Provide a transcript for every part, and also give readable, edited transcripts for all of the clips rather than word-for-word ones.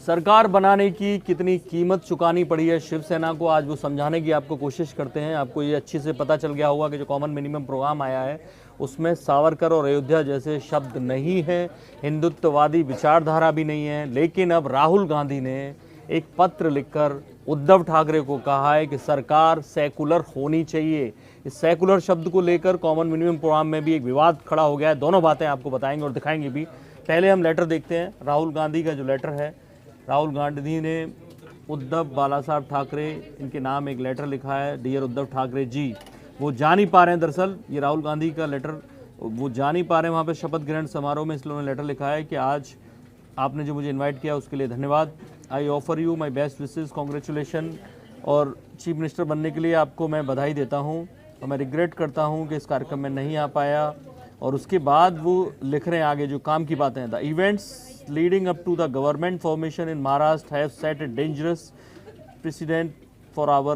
सरकार बनाने की कितनी कीमत चुकानी पड़ी है शिवसेना को, आज वो समझाने की आपको कोशिश करते हैं। आपको ये अच्छे से पता चल गया होगा कि जो कॉमन मिनिमम प्रोग्राम आया है उसमें सावरकर और अयोध्या जैसे शब्द नहीं है, हिंदुत्ववादी विचारधारा भी नहीं है। लेकिन अब राहुल गांधी ने एक पत्र लिखकर उद्धव ठाकरे को कहा है कि सरकार सेकुलर होनी चाहिए। इस सेकुलर शब्द को लेकर कॉमन मिनिमम प्रोग्राम में भी एक विवाद खड़ा हो गया है। दोनों बातें आपको बताएंगे और दिखाएंगे भी। पहले हम लेटर देखते हैं, राहुल गांधी का जो लेटर है। राहुल गांधी ने उद्धव बाला साहब ठाकरे, इनके नाम एक लेटर लिखा है, डियर उद्धव ठाकरे जी। वो जा नहीं पा रहे हैं, दरअसल ये राहुल गांधी का लेटर, वो जा नहीं पा रहे हैं वहाँ पे शपथ ग्रहण समारोह में, इसलिए उन्होंने लेटर लिखा है कि आज आपने जो मुझे इनवाइट किया उसके लिए धन्यवाद। I offer you my best wishes, congratulation. और चीफ मिनिस्टर बनने के लिए आपको मैं बधाई देता हूँ और मैं रिग्रेट करता हूँ कि इस कार्यक्रम में नहीं आ पाया। और उसके बाद वो लिख रहे हैं आगे जो काम की बातें हैं, the events leading up to the government formation in Maharashtra have set a dangerous precedent for our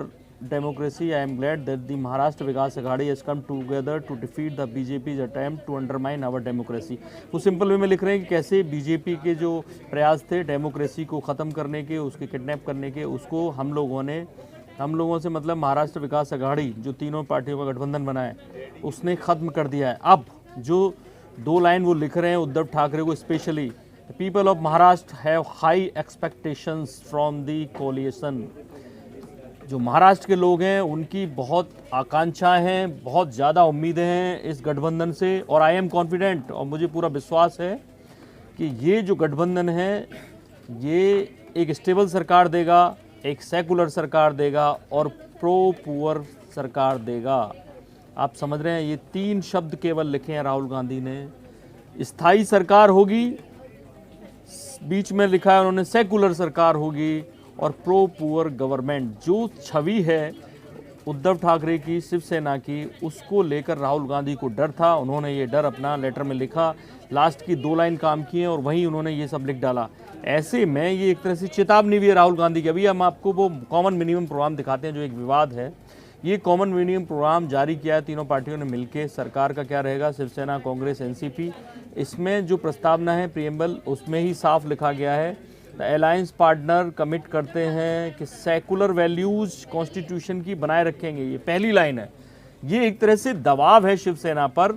democracy. I am glad that the Maharashtra Vikas Aghadi has come together to defeat the BJP's attempt to undermine our democracy. वो simple way में लिख रहे हैं कि कैसे BJP के जो प्रयास थे डेमोक्रेसी को ख़त्म करने के, उसके किडनैप करने के, उसको हम लोगों से मतलब महाराष्ट्र विकास अघाड़ी जो तीनों पार्टियों का गठबंधन बना है उसने ख़त्म कर दिया है। अब जो दो लाइन वो लिख रहे हैं उद्धव ठाकरे को specially, The people of Maharashtra have high expectations from the coalition. जो महाराष्ट्र के लोग हैं उनकी बहुत आकांक्षाएं हैं, बहुत ज़्यादा उम्मीदें हैं इस गठबंधन से। और आई एम कॉन्फिडेंट, और मुझे पूरा विश्वास है कि ये जो गठबंधन है ये एक स्टेबल सरकार देगा, एक सेकुलर सरकार देगा और प्रो पुअर सरकार देगा। आप समझ रहे हैं, ये तीन शब्द केवल लिखे हैं राहुल गांधी ने। स्थायी सरकार होगी, बीच में लिखा है उन्होंने सेकुलर सरकार होगी, और प्रो पुअर गवर्नमेंट। जो छवि है उद्धव ठाकरे की, शिवसेना की, उसको लेकर राहुल गांधी को डर था। उन्होंने ये डर अपना लेटर में लिखा, लास्ट की दो लाइन काम की है और वहीं उन्होंने ये सब लिख डाला। ऐसे में ये एक तरह से चेतावनी भी है राहुल गांधी की। अभी हम आपको वो कॉमन मिनिमम प्रोग्राम दिखाते हैं जो एक विवाद है। ये कॉमन मिनिमम प्रोग्राम जारी किया है तीनों पार्टियों ने मिलकर। सरकार का क्या रहेगा, शिवसेना, कांग्रेस, एनसीपी। इसमें जो प्रस्तावना है प्रीएम्बल, उसमें ही साफ लिखा गया है द अलायंस पार्टनर कमिट करते हैं कि सेकुलर वैल्यूज कॉन्स्टिट्यूशन की बनाए रखेंगे। ये पहली लाइन है। ये एक तरह से दबाव है शिवसेना पर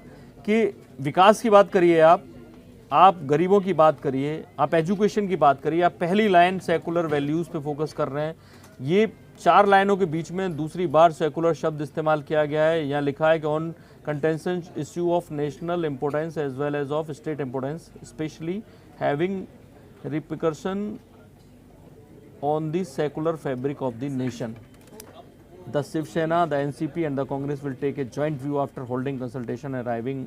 कि विकास की बात करिए, आप गरीबों की बात करिए, आप एजुकेशन की बात करिए, आप पहली लाइन सेकुलर वैल्यूज़ पे फोकस कर रहे हैं। ये चार लाइनों के बीच में दूसरी बार सेकुलर शब्द इस्तेमाल किया गया है। यहाँ लिखा है कि on contention issue of national importance as well as of state importance specially having repercussion on the secular fabric of the nation. The Shiv Sena, the NCP and the Congress will take a joint view after holding consultation arriving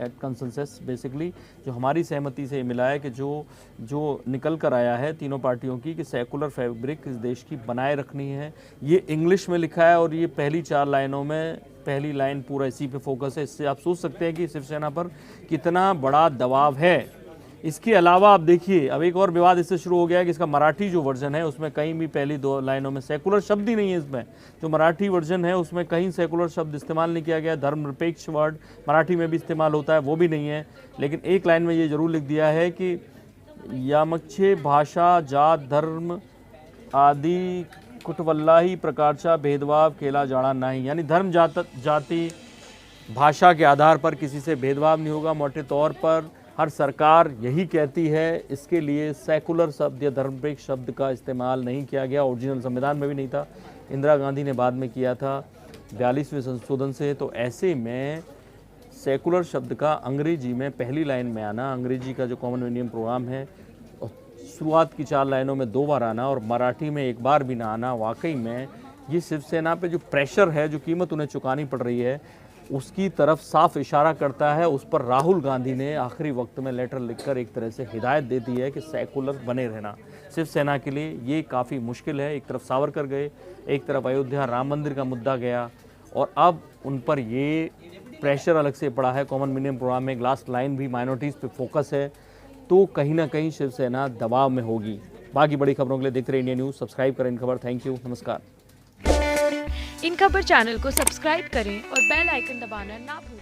at consensus. Basically जो हमारी सहमति से मिला है कि जो निकल कर आया है तीनों पार्टियों की कि सेकुलर फैब्रिक इस देश की बनाए रखनी है। ये इंग्लिश में लिखा है और ये पहली चार लाइनों में पहली लाइन पूरा इसी पे फोकस है। इससे आप सोच सकते हैं कि शिवसेना पर कितना बड़ा दबाव है। इसके अलावा आप देखिए, अब एक और विवाद इससे शुरू हो गया है कि इसका मराठी जो वर्जन है उसमें कहीं भी पहली दो लाइनों में सेकुलर शब्द ही नहीं है। इसमें जो मराठी वर्जन है उसमें कहीं सेकुलर शब्द इस्तेमाल नहीं किया गया। धर्मनिरपेक्ष वर्ड मराठी में भी इस्तेमाल होता है, वो भी नहीं है। लेकिन एक लाइन में ये जरूर लिख दिया है कि यामच्छे भाषा, जात, धर्म आदि कुटवल्लाही प्रकारचा भेदभाव केला जाना नहीं। यानी धर्म, जाति, भाषा के आधार पर किसी से भेदभाव नहीं होगा। मोटे तौर पर हर सरकार यही कहती है। इसके लिए सेकुलर शब्द या धर्मनिरपेक्ष शब्द का इस्तेमाल नहीं किया गया। ओरिजिनल संविधान में भी नहीं था, इंदिरा गांधी ने बाद में किया था 42वें संशोधन से। तो ऐसे में सेकुलर शब्द का अंग्रेजी में पहली लाइन में आना, अंग्रेजी का जो कॉमन मिनिमम प्रोग्राम है शुरुआत की चार लाइनों में दो बार आना और मराठी में एक बार भी ना आना, वाकई में ये शिवसेना पे जो प्रेशर है, जो कीमत उन्हें चुकानी पड़ रही है, उसकी तरफ साफ इशारा करता है। उस पर राहुल गांधी ने आखिरी वक्त में लेटर लिखकर एक तरह से हिदायत दे दी है कि सेकुलर बने रहना। शिवसेना के लिए ये काफ़ी मुश्किल है। एक तरफ सावरकर गए, एक तरफ अयोध्या राम मंदिर का मुद्दा गया और अब उन पर ये प्रेशर अलग से पड़ा है। कॉमन मिनिमम प्रोग्राम में एक लास्ट लाइन भी माइनॉरिटीज़ पे फोकस है, तो कहीं ना कहीं शिवसेना दबाव में होगी। बाकी बड़ी खबरों के लिए देखते रहिए इंडिया न्यूज़। सब्सक्राइब करें इन खबर। थैंक यू, नमस्कार। इन खबर चैनल को सब्सक्राइब करें और बेल आइकन दबाना ना भूलें।